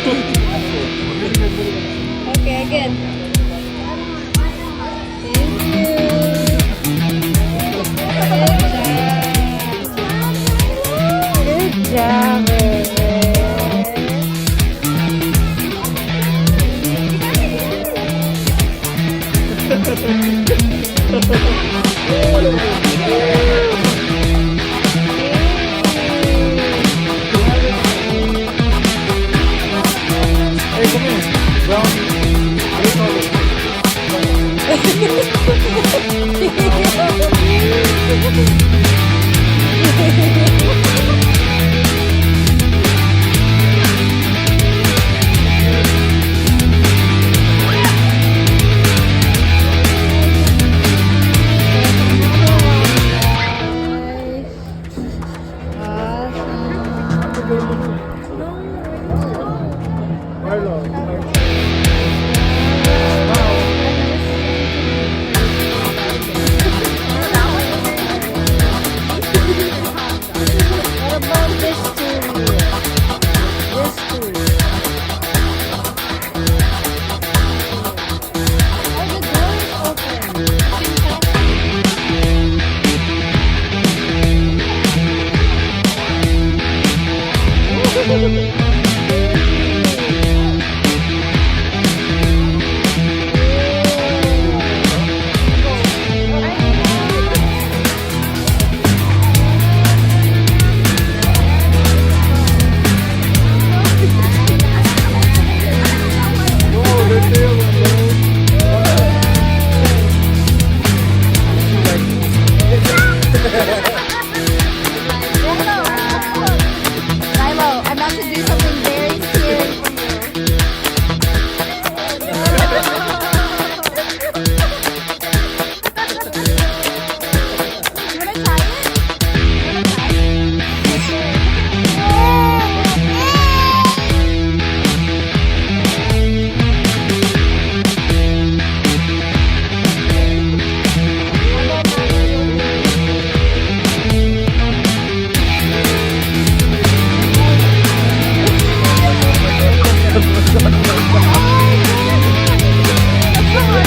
Okay, again. Good job, Hey, come here. Brown. Marlo. What about this tool here? This tool. Oh, the door is open. No, they're there, bro. Milo, I'm about to do something very scary for you. You wanna try it? You wanna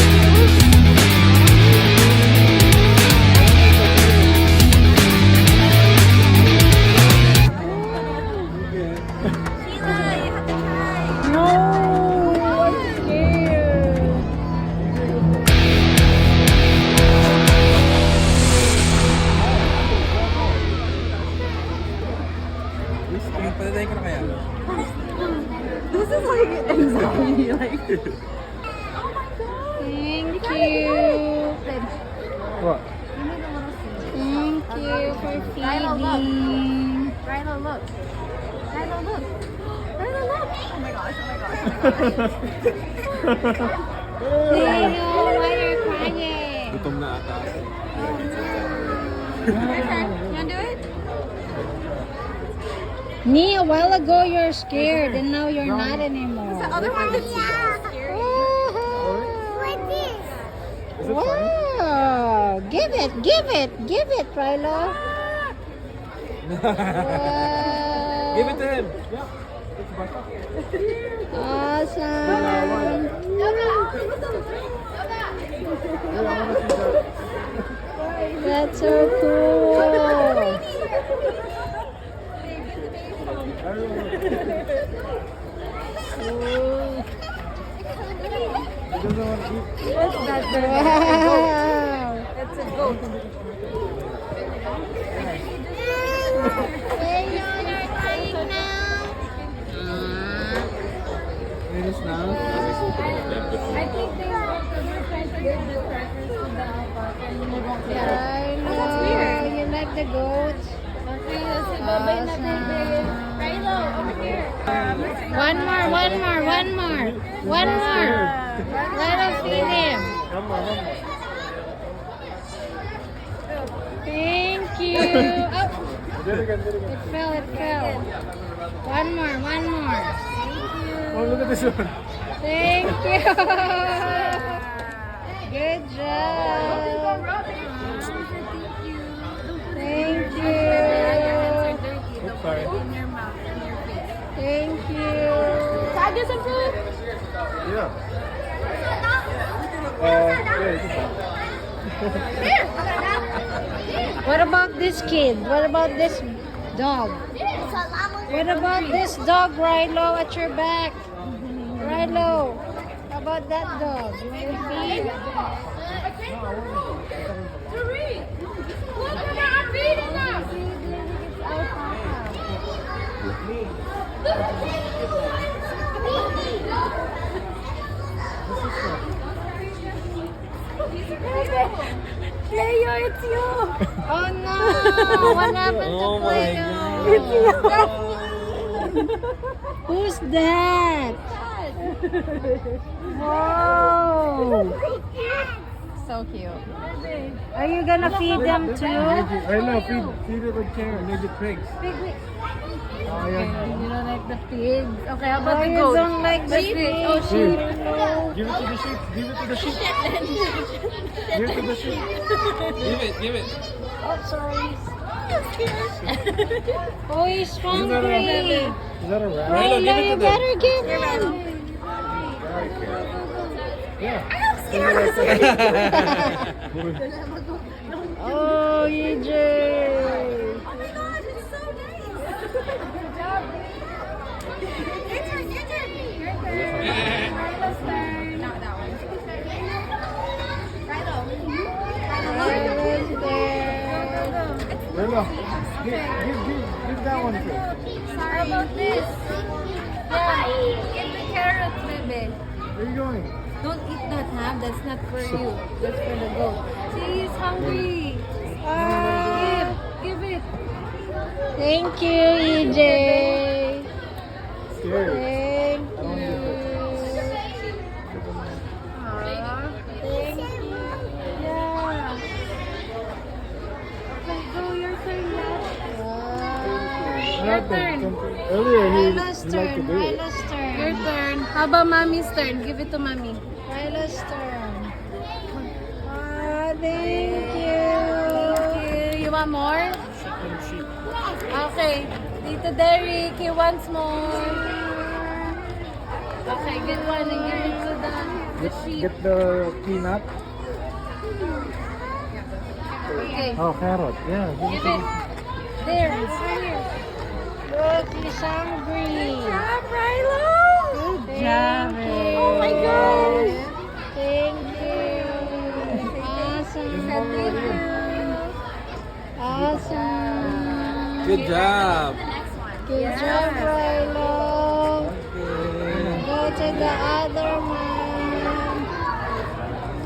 No, I'm scared. Patatayin ko na kaya? This is like anxiety, like. Thank you. What? Thank you for feeding. Rhino, look. Rhino, look. Rhino, look. Oh my gosh, oh my gosh, oh my gosh. Leo, why are you crying? Gutom na ata. Your turn. You wanna do it? Nee, a while ago you're scared and now you're not anymore. The other one that's scary. Is it funny? Wow! Give it, Rilo. Wow. Give it to him. Awesome. That's so cool. What's that? Wow. It's a goat. Leo, you're crying now. Finish now. I think they were trying to give the crackers to the alpaca and they won't get it. Rilo, That's weird. you like the goats? Okay, let's say bye-bye natin, babe. Rhino, over here. One more. Let us feed him. Come on, come on. Thank you. Oh, Do it again, do it again. it fell. One more. Oh, look at this one. Thank you. Good job. Thank you. Sorry. In your mouth and your face. Thank you. get some food? Yeah. Yeah, you can What about this kid? What about this dog? What about this dog, Rilo, at your back? Rilo, how about that dog? You want to feed? Look, I'm feeding them. Cleo, it's you. Oh no! What happened to Cleo? Who's that? Whoa! So cute. Are you gonna feed them too? I know, feed it with care. Need the pigs. Oh, yeah. You don't like the pigs. Okay, how about Oh, the you goat? don't like the Sheep. pig. Oh, sheep. Give it to the sheep. Give it to the sheep. Give it to the sheep. Give it. Oh, sorry. Oh, he's Is hungry. that a rat? Rilo, you better give him. Yeah. Oh, EJ. Oh my god, it's so nice. Good job. Your turn, your turn. Your turn. Rilo's turn. Not that one. Rilo. Rilo's there. Rilo, give that one first. How about this? Yeah. Get the carrots, baby. Where are you going? Don't eat that, huh? That's not for you. That's for the goat. See, he's hungry. Give it. Thank you, EJ. Scary. Thank I don't get you. Thank you. Yeah. Okay, go your turn now. Your turn. Earlier Rilo's he liked to turn. do it. Rilo's Your turn. turn. How about mommy's turn? Give it to mommy. Rilo's turn. Ah, thank you. Okay, you want more? Okay. Tito Derek, he wants more. Okay, get one and give it to the sheep. Get the peanut. Okay. Oh, carrot. Yeah. Give it. There, it's right here. Look, he's hungry. Good job, Rilo. Good Thank you. Oh my gosh. Thank you. Awesome. Good job. Good job, Rilo. Go to the other one.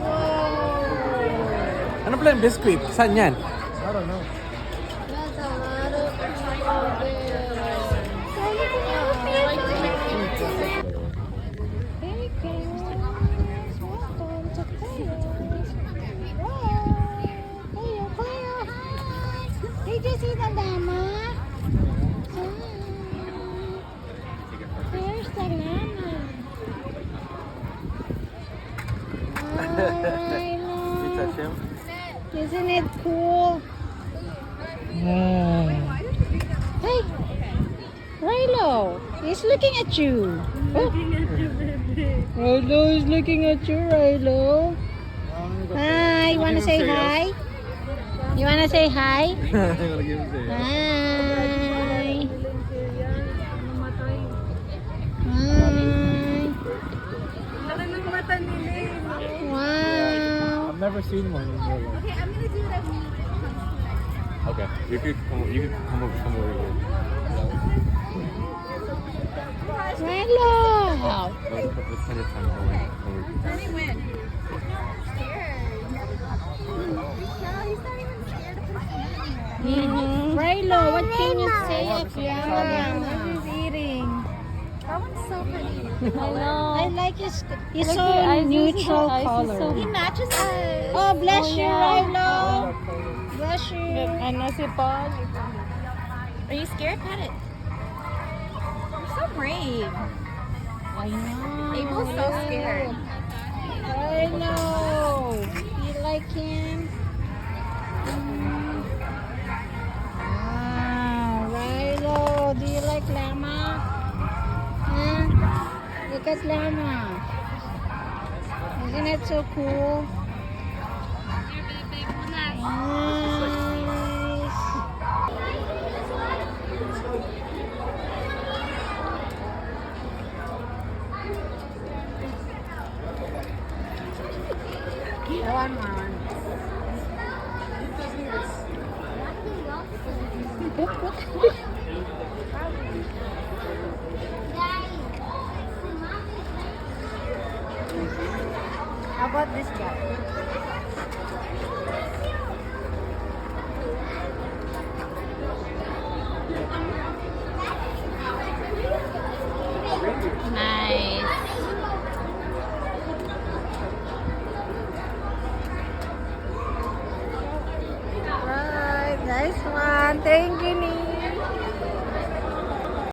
Whoa. Ano pala yung biscuit? Saan yan? I don't know. That's a lot of people there. Hey, kids. Welcome to Cleo. Hey, Cleo, hi. Did you see the llama? There's the llama. I You touch know. him? Isn't it cool? Hey, Rilo, he's looking at you. Oh. Rilo is looking at you, Rilo. Hi, you wanna say hi? You wanna say hi? I'm gonna give him to you. Hi. Hi. Wow. I've never seen one in real life. Okay, I'm gonna do that when you come. Okay. You could come over here. Rilo. Let's plenty of time over. Let me win. He's not even scared of us. Rilo, what can you say of llama? He's eating. That one's so pretty. I know. I like his. He's Look, so the eyes, neutral his eyes is color. so- He matches us. Oh, bless Oh, you, yeah. Rilo. Bless you. I know si Paul. Are you scared? Pet it. You're so brave. I know. Abel's so scared. Rilo. You like him? Wow, Rilo. Do you like llama? Huh? at llama. Isn't it so cool? Nice. One more. How about this guy?